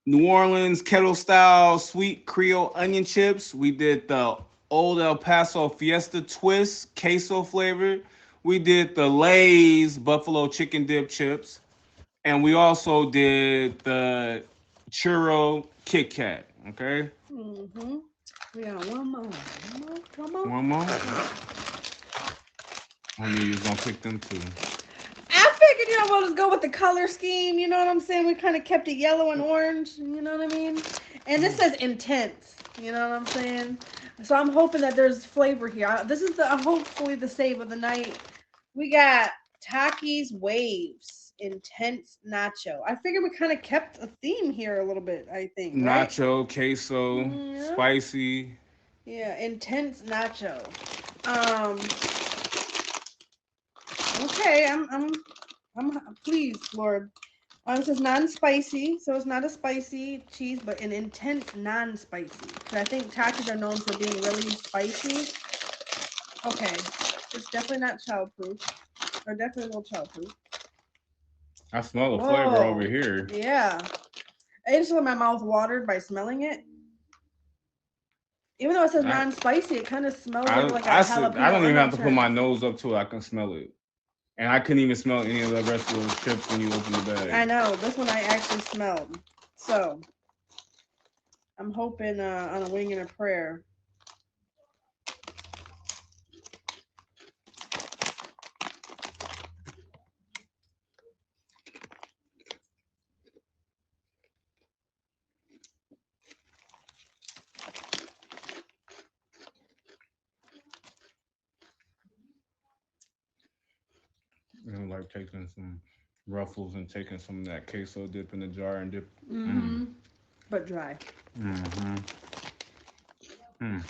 New Orleans kettle style sweet Creole onion chips. We did the Old El Paso Fiesta Twist queso flavored. We did the Lay's Buffalo Chicken Dip chips. And we also did the churro Kit Kat. Okay, Mm-hmm. We got one more. One more. Come on. one more. I knew you was gonna pick them too. I figured, we'll just go with the color scheme. You know what I'm saying? We kind of kept it yellow and orange. You know what I mean? And this says intense. You know what I'm saying? So I'm hoping that there's flavor here. This is the hopefully the save of the night. We got Takis Waves Intense Nacho. I figured we kind of kept a theme here a little bit. I think, right? Nacho, queso, Yeah. spicy. Yeah, intense nacho. Um. Okay, I'm pleased, Lord. This is non-spicy, so it's not a spicy cheese, but an intense non-spicy. Because I think tacos are known for being really spicy. Okay, it's definitely not childproof, or definitely a little childproof. I smell the flavor over Whoa, here. yeah. I just let my mouth watered by smelling it. Even though it says I, non-spicy, it kind of smells like a I jalapeno don't even have onion to put my chip. nose up to it. I can smell it. And I couldn't even smell any of the rest of those chips when you open the bag. I know this one I actually smelled. So I'm hoping on a wing and a prayer. Like taking some ruffles and taking some of that queso dip in the jar and dip. Mm-hmm. But dry. Mm-hmm. Mm.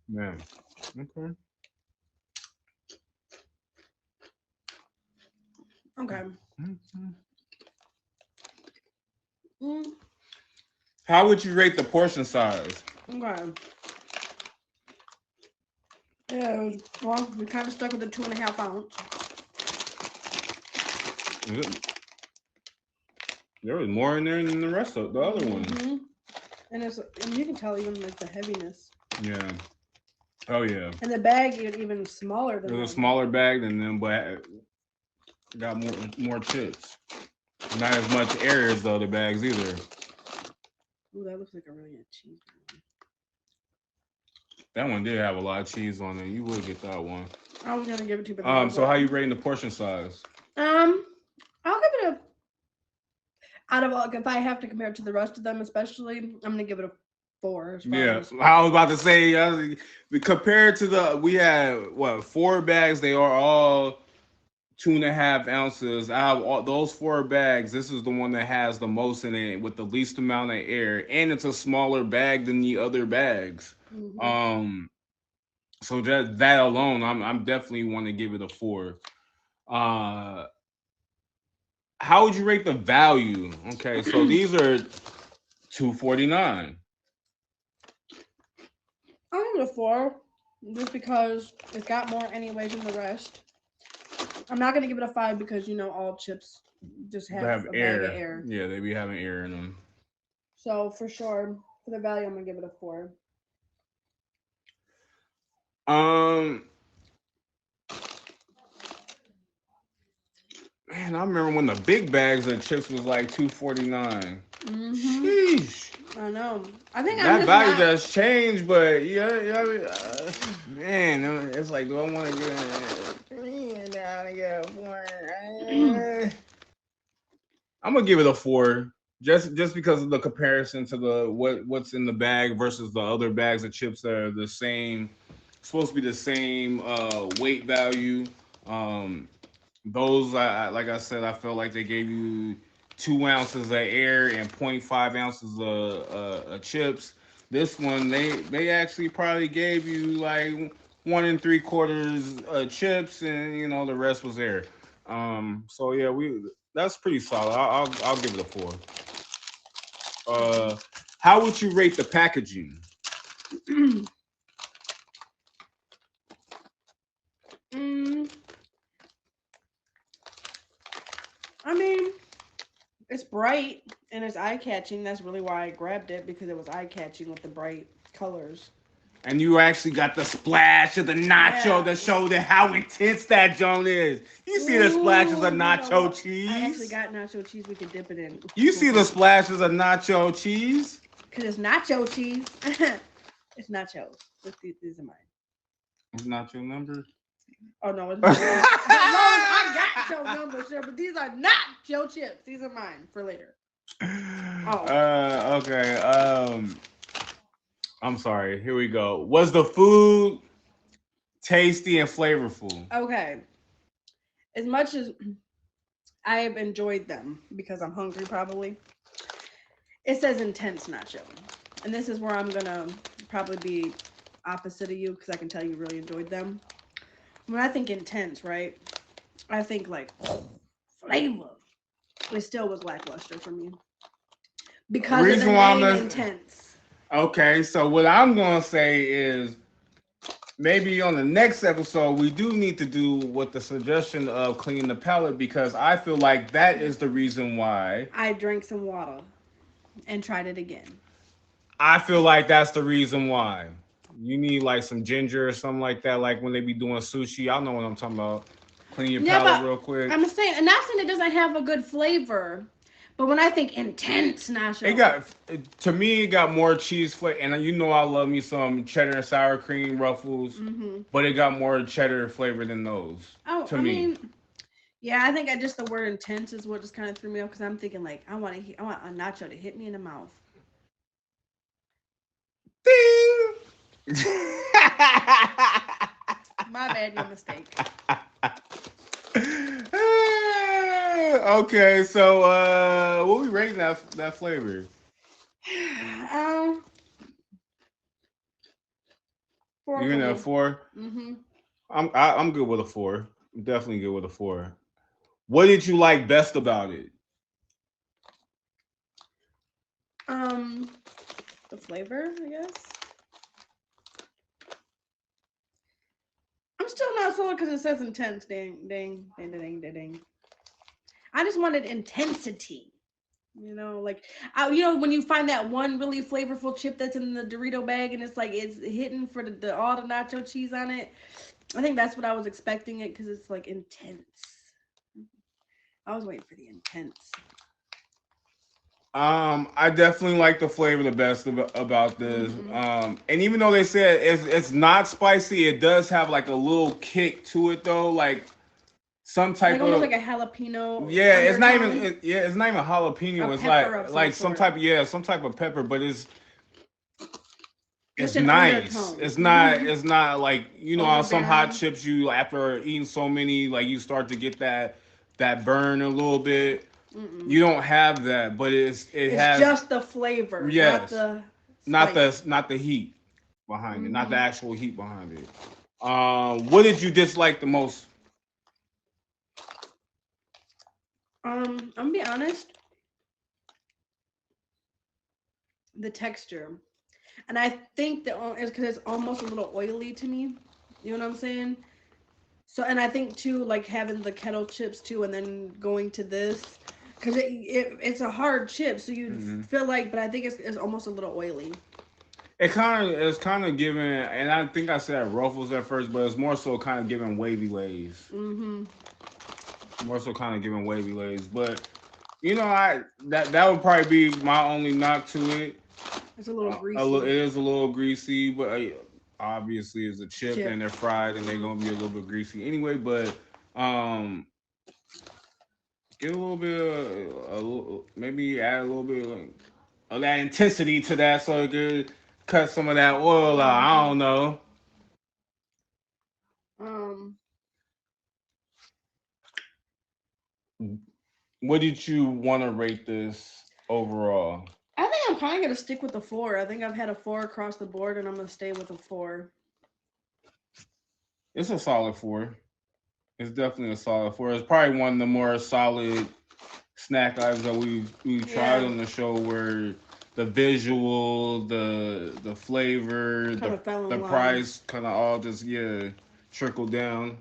Man. Okay. Okay. Mm, How would you rate the portion size? okay. Yeah, well, we kind of stuck with the 2.5 ounce. There was more in there than the rest of the other ones. Mhm. And you can tell even like the heaviness. Yeah. Oh yeah. And the bag is even smaller It than was a them. smaller bag than them, but got more chips. Not as much air as the other bags either. Ooh, that looks like a really good cheese. That one did have a lot of cheese on it. You would get that one. I was gonna give it to you, but then So how you rating the portion size? I'll give it a. Out of like, if I have to compare it to the rest of them, especially, I'm gonna give it a 4. As far Yeah, as, I was about to say, compared to we had what 4 bags. They are all 2.5 ounces. Out of all those 4 bags, this is the one that has the most in it with the least amount of air, and it's a smaller bag than the other bags. Mhm. So that alone, I'm definitely want to give it a 4. Uh, how would you rate the value? Okay, so these are $2.49. I'll give it a 4, just because it's got more anyways than the rest. I'm not gonna give it a 5 because all chips just They have have a bag of air. air. Yeah, they be having air in them. So for sure, for the value, I'm gonna give it a 4. Um, Man, I remember when the big bags of chips was like $2.49. Mhm. Sheesh. I know. I think I'm That just value not. does change, but man, it's like, do I want to get down to get a 4? I'm gonna give it a 4, just because of the comparison to the what's in the bag versus the other bags of chips that are the same, supposed to be the same weight value. Um, those, like I said, I felt like they gave you 2 ounces of air and zero point 0.5 ounces of chips. This one, they actually probably gave you like 1 3/4 chips, and the rest was air. So yeah, we that's pretty solid. I'll give it a 4. Uh, how would you rate the packaging? mm, I mean, it's bright and it's eye catching. That's really why I grabbed it, because it was eye catching with the bright colors. And you actually got the splash of the nacho Yeah. to show that how intense that joint is. You see the splashes of Ooh, you know nacho what? I actually cheese? got nacho cheese we could dip it in. You see the splashes of nacho cheese? Because it's nacho cheese. It's nachos. These are mine. It's not your number. Oh, no, it's not. No, I got your number, sir, but these are not your chips. These are mine for later. Oh, Okay. I'm sorry. Here we go. Was the food tasty and flavorful? okay. As much as I've enjoyed them, because I'm hungry probably, it says intense nacho. And this is where I'm going to probably be opposite of you, because I can tell you really enjoyed them. When I think intense, right, I think like flavor. It still was lackluster for me because of the Reason why I'm name not intense. okay. So what I'm gonna say is maybe on the next episode we do need to do with the suggestion of cleaning the palate, because I feel like that is the reason why. I drank some water and tried it again. I feel like that's the reason why. You need like some ginger or something like that, like when they be doing sushi. Y'all know what I'm talking about. Clean your Yeah, palate but real quick. I'm saying, and not saying it doesn't have a good flavor, but when I think intense It nacho, got to me. It got more cheese flavor, and I love me some cheddar and sour cream ruffles, mm-hmm. but it got more cheddar flavor than those Oh, to I me. mean, yeah, I think just the word intense is what just kind of threw me off, because I'm thinking like I want a nacho to hit me in the mouth. Ding. My bad, your mistake. Okay, so what we rating that flavor? um, Four You for in a me. 4? Mm-hmm. I'm good with a 4. I'm definitely good with a 4. What did you like best about it? Um, the flavor, I guess. I'm still not sold because it says intense. Ding, ding, ding, ding, ding, ding. I just wanted intensity. Like when you find that one really flavorful chip that's in the Dorito bag and it's like it's hitting for the all the nacho cheese on it. I think that's what I was expecting it because it's like intense. I was waiting for the intense. I definitely like the flavor the best about this. And even though they said it's not spicy, it does have like a little kick to it though, like some type Like almost of like a jalapeno. yeah. It's not even undertone. it's not even A jalapeno. It's pepper of like some some sort. type some type of pepper, but it's Just an nice. undertone. It's not like on some hot Overbearing. chips you after eating so many like you start to get that burn a little bit. Mm-mm. You don't have that, but it It's has just the flavor, not yes, the spice. not the heat behind it, not the Mm-hmm. actual heat behind it. What did you dislike the most? I'm gonna be honest, the texture, and I think that it's because it's almost a little oily to me. You know what I'm saying? So, and I think too, like having the kettle chips too, and then going to this, because it's a hard chip, so you Mhm. feel like, but I think it's almost a little oily. It's kind of giving, and I think I said ruffles at first, but it's more so kind of giving wavy lays. Mm-hmm. More so kind of giving wavy lays, but I that would probably be my only knock to it. It's a little It greasy is a little greasy, but obviously it's a chip chip. and they're fried and they're gonna be a little bit greasy anyway. But um, get a little bit, maybe add a little bit of that intensity to that so it could cut some of that oil out. I don't know. Um, What did you want to rate this overall? I think I'm kind of gonna stick with the 4. I think I've had a 4 across the board, and I'm gonna stay with a 4. It's a solid 4. It's definitely a solid 4. It's probably one of the more solid snack items that we've tried Yeah, on the show where the visual, the flavor, kind of fell the in line. price kind of all just trickle down.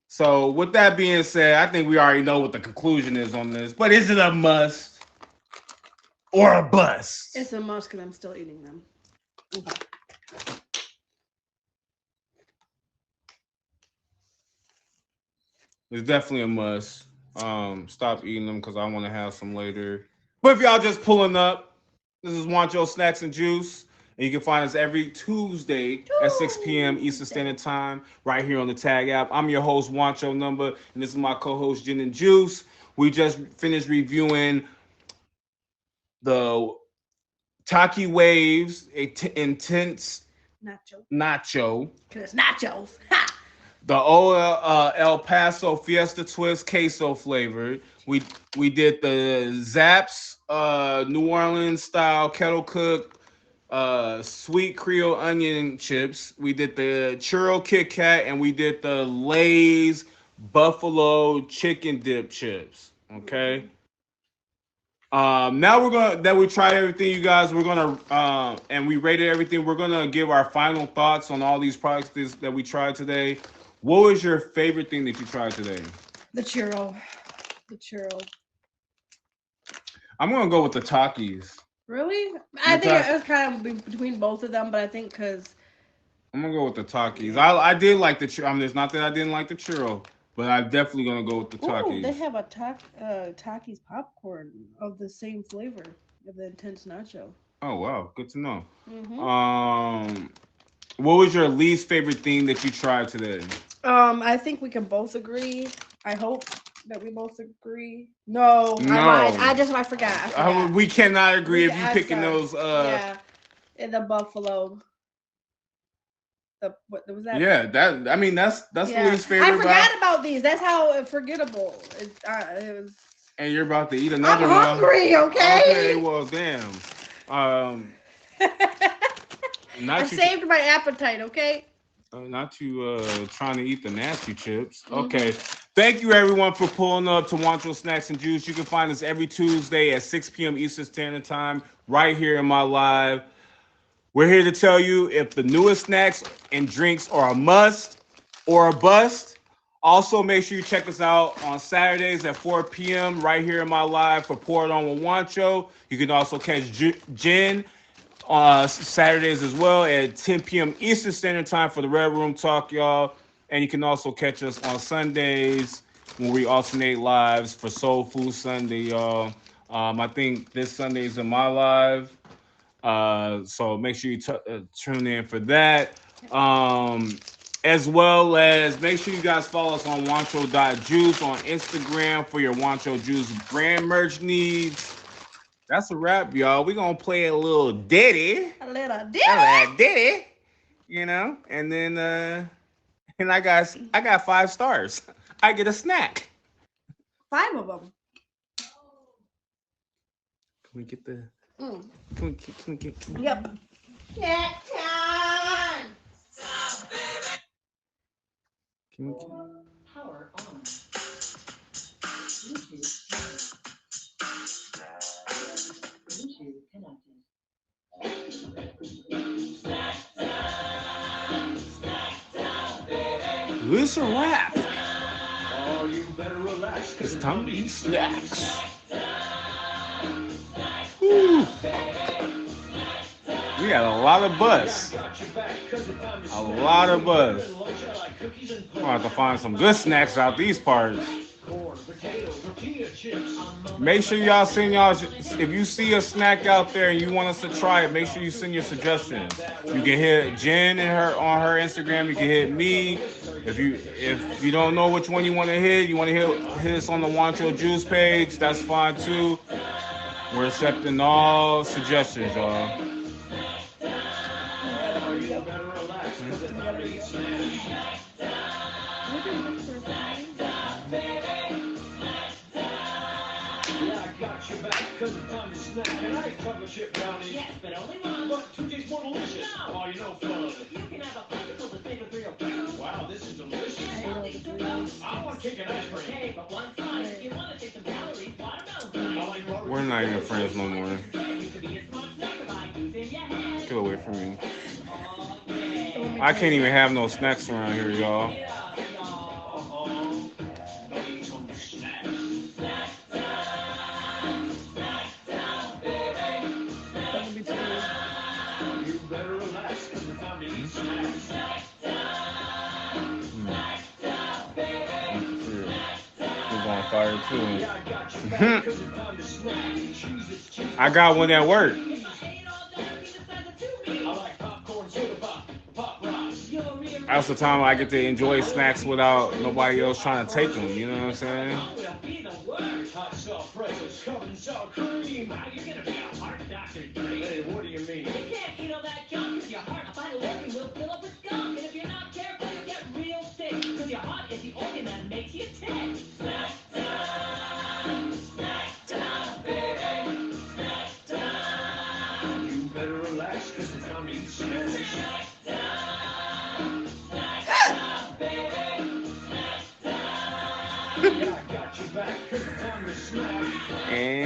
So with that being said, I think we already know what the conclusion is on this. But is it a must or a bust? It's a must because I'm still eating them. Okay. It's definitely a must. Stop eating them because I want to have some later. But if y'all just pulling up, this is Juancho Snacks and Juice. And you can find us every Tuesday at 6 p.m. Eastern Standard Time right here on the Tag app. I'm your host, Juancho Number, and this is my co-host, Gin and Juice. We just finished reviewing the Taki Waves, intense Nacho. nacho, Because it's nachos. Ha! the old El Paso Fiesta Twist queso flavored. We did the Zaps New Orleans style kettle cook sweet Creole onion chips. We did the churro Kit Kat and we did the Lay's buffalo chicken dip chips. Okay. Now we're gonna that we tried everything, you guys. We're gonna and we rated everything. We're gonna give our final thoughts on all these products that we tried today. What was your favorite thing that you tried today? The churro. The churro. I'm gonna go with the Takis. Really? I The think ta- it was kind of between both of them, but I think because I'm gonna go with the Takis. yeah. I did like the churro. I mean, it's not that I didn't like the churro, but I'm definitely gonna go with the Oh, they Takis. have a Takis popcorn of the same flavor of the intense nacho. Oh wow, good to know. Mm-hmm. Um, what was your least favorite thing that you tried today? I think we can both agree. I hope that we both agree. No, I lied. No, I forgot. I forgot. we cannot agree if you I'm picking sorry. those. Yeah, in the buffalo. The what was that? Yeah, that I mean that's the Yeah, least I favorite. forgot about these. That's how forgettable it was. And you're about to eat I'm another one. hungry. Okay, Okay. well, damn. Um, I not you. saved my appetite. Okay. Not you trying to eat the nasty chips. Mm-hmm. Okay. Thank you everyone for pulling up to Juancho Snacks and Juice. You can find us every Tuesday at 6 p.m. Eastern Standard Time, right here in my live. We're here to tell you if the newest snacks and drinks are a must or a bust. Also, make sure you check us out on Saturdays at 4 p.m. right here in my live for Pour It On with Juancho. You can also catch Jen Saturdays as well at 10 p.m. Eastern Standard Time for the Red Room Talk, y'all. And you can also catch us on Sundays when we alternate lives for Soul Food Sunday, y'all. I think this Sunday is in my live. So make sure you tune in for that. As well as make sure you guys follow us on Juice on Instagram for your Wancho Juice brand merch needs. That's a wrap, y'all. We're gonna play a little ditty. A little A dip. little ditty. You know, and then and I got 5 stars. I get a snack. 5 of them. Can we get the Mm. can we Yep. can we Power on. Bluetooth. Bluetooth connected. It's a wrap. Oh, you better relax. It's time to eat snacks. Whew. We got a lot of buzz. A lot of buzz. I'm gonna have to find some good snacks out these parts. Make sure y'all send y'all, if you see a snack out there and you want us to try it, make sure you send your suggestions. You can hit Jen and her on her Instagram. You can hit me. If you don't know which one you want to hit, you want to hit us on the Wancho Juice page. That's fine too. We're accepting all suggestions, y'all. Yes, but only one. But 2 days more delicious. No. Oh, you know fun. You can have a popsicle to save a 302. Wow, this is delicious. I I want cake and ice cream. Okay, but one slice. If you want to take some calories, watermelon. I like barbecue. We're not even friends no more. You could be a smart snacker by using your hands. Get away from me. Okay. I can't even have no snacks around here, y'all. Need some snacks. You better relax because it's time to eat snacks. It's on fire too. Yeah, I got you back because it's time to snack. Jesus, I got one at work. I like popcorn, soda pop, pop rocks. That's the time I get to enjoy snacks without nobody else trying to take them. You know what I'm saying? Hot soft pretzels covered in sour cream. You're gonna be a heart doctor, Hey, what do you mean? You can't eat all that junk because your heart finally working will fill up with gunk. And if you're not careful, you'll get real sick. Because your heart is the organ that makes you tick. Snack time. Snack time, baby. Snack time. You better relax because it's time to eat snacks. Snack time. Snack time, baby. Snack time. Yeah, I got you back because it's time to snack. And